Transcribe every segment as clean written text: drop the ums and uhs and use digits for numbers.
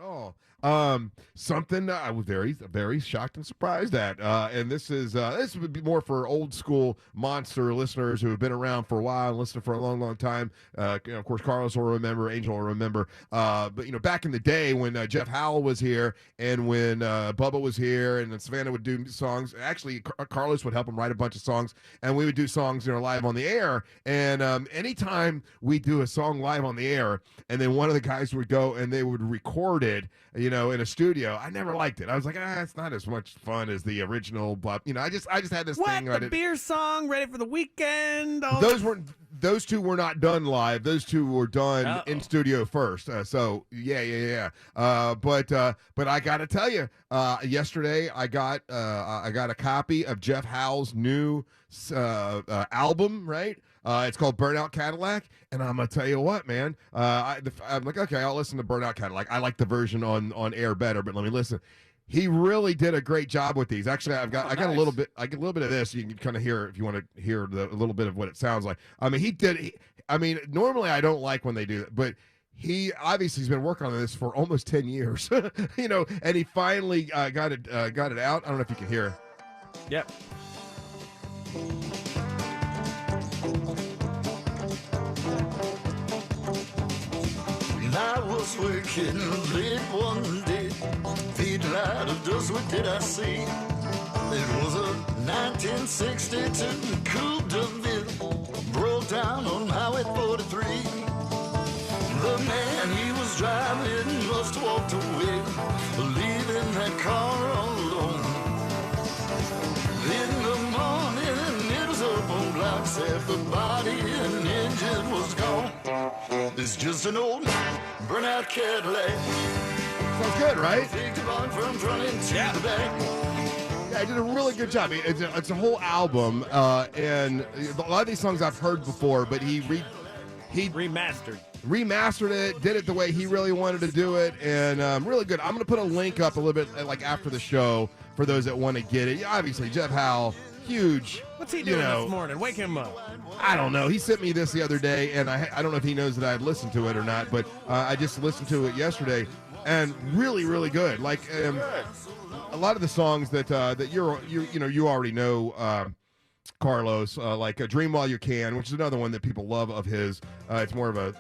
all. Something I was very shocked and surprised at. And this would be more for old school monster listeners who have been around for a while and listened for a long, long time. Of course, Carlos will remember, Angel will remember. But back in the day when Jeff Howell was here and when Bubba was here and then Savannah would do songs. Actually, Carlos would help him write a bunch of songs, and we would do songs live on the air. And anytime we do a song live on the air, and then one of the guys would go and they would record it, in a studio. I never liked it. I was like, it's not as much fun as the original. But I just had this thing. The beer song, Ready for the Weekend. Those two were not done live. Those two were done in studio first. So yeah. But I got to tell you, yesterday I got a copy of Jeff Howell's new album. Right. It's called Burnout Cadillac, and I'm gonna tell you what, man. I'm like, okay, I'll listen to Burnout Cadillac. I like the version on air better, but let me listen. He really did a great job with these. Actually, I got a little bit. I get a little bit of this. You can kind of hear if you want to hear a little bit of what it sounds like. I mean, normally I don't like when they do that, but he obviously has been working on this for almost 10 years, and he finally got it out. I don't know if you can hear. Yep. I was working late one day, feeding out of dust. What did I see? It was a 1962 Coupe de Ville, broke down on Highway 43. The man he was driving must have walked away, leaving that car all alone. In the morning, it was up on blocks, half the body and engine was gone. It's just an old burnout Cadillac. Sounds good, right? Yeah. Yeah, I did a really good job. It's a whole album, and a lot of these songs I've heard before, but he remastered it, did it the way he really wanted to do it, and really good. I'm going to put a link up a little bit like after the show for those that want to get it. Obviously, Jeff Howell, huge. What's he doing this morning? Wake him up. I don't know. He sent me this the other day, and I don't know if he knows that I had listened to it or not, but I just listened to it yesterday, and really, really good. Like a lot of the songs that you already know, Carlos, like "Dream While You Can," which is another one that people love of his. It's more of a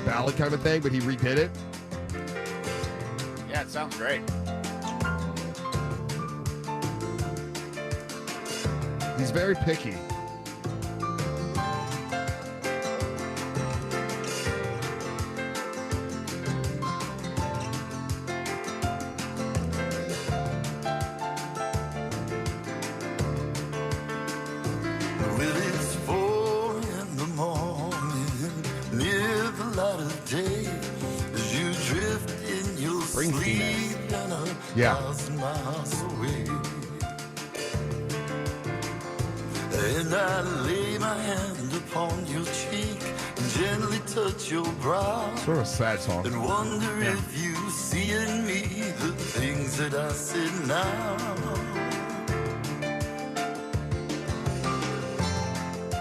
ballad kind of thing, but he redid it. Yeah, it sounds great. He's very picky. Well, it's 4 in the morning, near the light of day, as you drift in your sleep and 1,000 miles away. And I lay my hand upon your cheek and gently touch your brow. Sort of a sad song. And wonder if you see in me the things that I see now.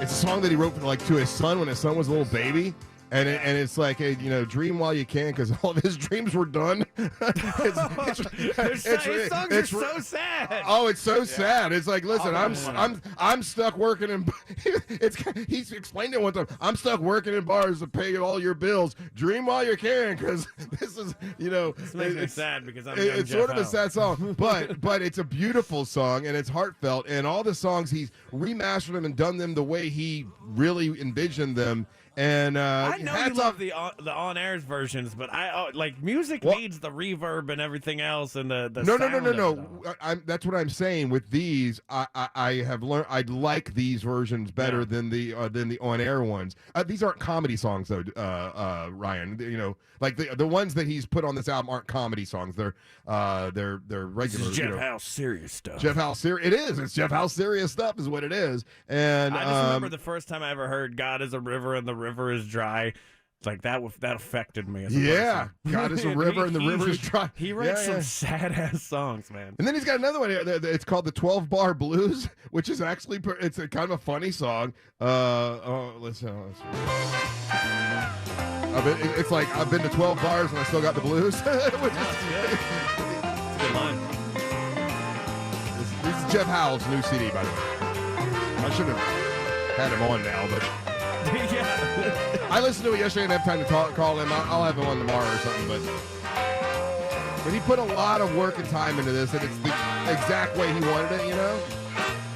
It's a song that he wrote to his son when his son was a little baby. And it's like, hey, dream while you can, because all of his dreams were done. His songs are so sad. Oh, it's so sad. It's like, listen, I'm stuck working in. He's explained it one time. I'm stuck working in bars to pay all your bills. Dream while you can, because this is, This makes me sad because it's sort of a sad song, but it's a beautiful song and it's heartfelt. And all the songs he's remastered them and done them the way he really envisioned them. And I know you love the on-airs versions, but I like music needs the reverb and everything else, and the no. That's what I'm saying. With these, I have learned I like these versions better than the on-air ones. These aren't comedy songs though, Ryan. Like the ones that he's put on this album aren't comedy songs. They're regular. This is Jeff Howell serious stuff. Jeff Howell serious. It is. It's Jeff Howell serious stuff is what it is. And I just remember the first time I ever heard "God is a river and the river is dry." It's like that affected me as a Yeah, person. God is a river and the river is dry. He writes some sad-ass songs, man. And then he's got another one. It's called the 12-Bar Blues, which is actually it's a kind of a funny song. Listen. It's like I've been to 12 bars and I still got the blues. Which is Good line. This is Jeff Howell's new CD, by the way. I should have had him on now, but Yeah. I listened to it yesterday and I didn't have time to call him. I'll have him on tomorrow or something, but he put a lot of work and time into this, and it's the exact way he wanted it, you know?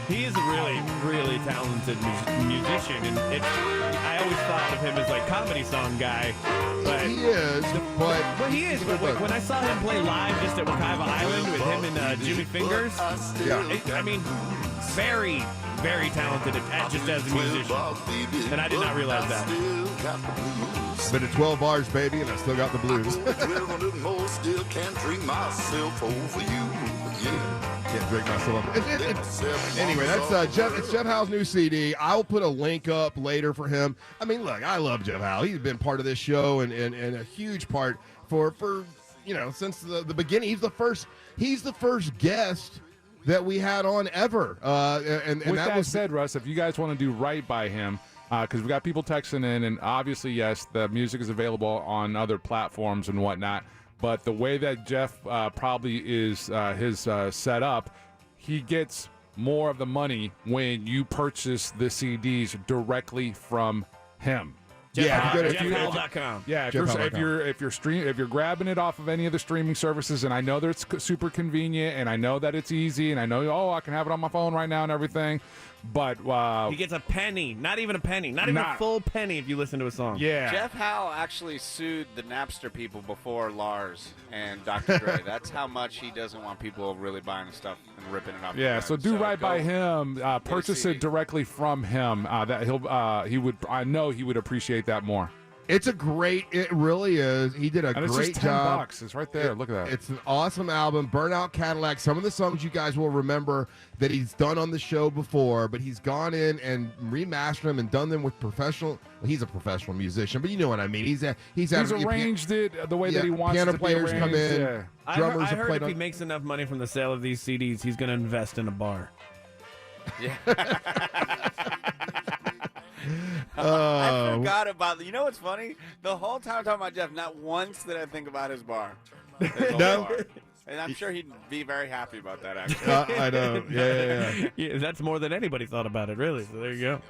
He is a really, really talented musician, and I always thought of him as like comedy song guy. But He is, but he is. But when I saw him play live just at Wekiva Island with him and Jimmy Fingers, I mean, very, very talented just as a musician, and I did not realize that. been to 12 bars, baby, and I still got the blues. Still can't drink myself over you. Can't drink myself. Anyway, that's Jeff Howell's new CD. I'll put a link up later for him. I mean, look, I love Jeff Howell. He's been part of this show and a huge part for since the beginning. He's the first guest that we had on ever. And with that was said, Russ, if you guys want to do right by him, because we got people texting in, and obviously, yes, the music is available on other platforms and whatnot. But the way that Jeff probably is his set up, he gets more of the money when you purchase the CDs directly from him. JeffHowell.com. Yeah, if you're grabbing it off of any of the streaming services, and I know that it's super convenient, and I know that it's easy, and I know I can have it on my phone right now and everything, but he gets a penny, not even a penny, not even a full penny if you listen to a song. Yeah, Jeff Howell actually sued the Napster people before Lars and Dr. Dre. That's how much he doesn't want people really buying his stuff and ripping it off. Yeah, so do right by him. Purchase it directly from him. I know he would appreciate that more. It really is. He did a And it's great just job. $10. It's right there. Look at that. It's an awesome album. Burnout Cadillac. Some of the songs you guys will remember that he's done on the show before, but he's gone in and remastered them and done them with professional. Well, he's a professional musician, but you know what I mean. He's arranged it the way that he wants piano it to players be come in. Yeah. I Drummers have heard played if he on. makes enough money from the sale of these CDs, he's going to invest in a bar. Yeah. I forgot about. You know what's funny? The whole time I'm talking about Jeff, not once did I think about his bar. No. Bar. And I'm sure he'd be very happy about that, actually. I know. Yeah. Yeah, that's more than anybody thought about it, really. So there you go.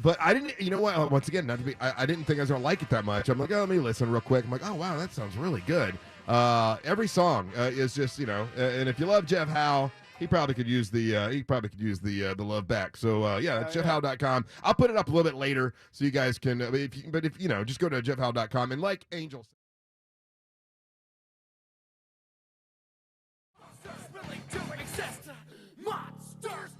But I didn't. You know what? Once again, not to be. I didn't think I was gonna like it that much. I'm like, oh, let me listen real quick. I'm like, oh wow, that sounds really good. Every song is just and if you love Jeff Howell, he probably could use the love back. So it's JeffHowell.com. I'll put it up a little bit later so you guys can. But if just go to JeffHowell.com and like Angel said. Monsters really do exist. Monsters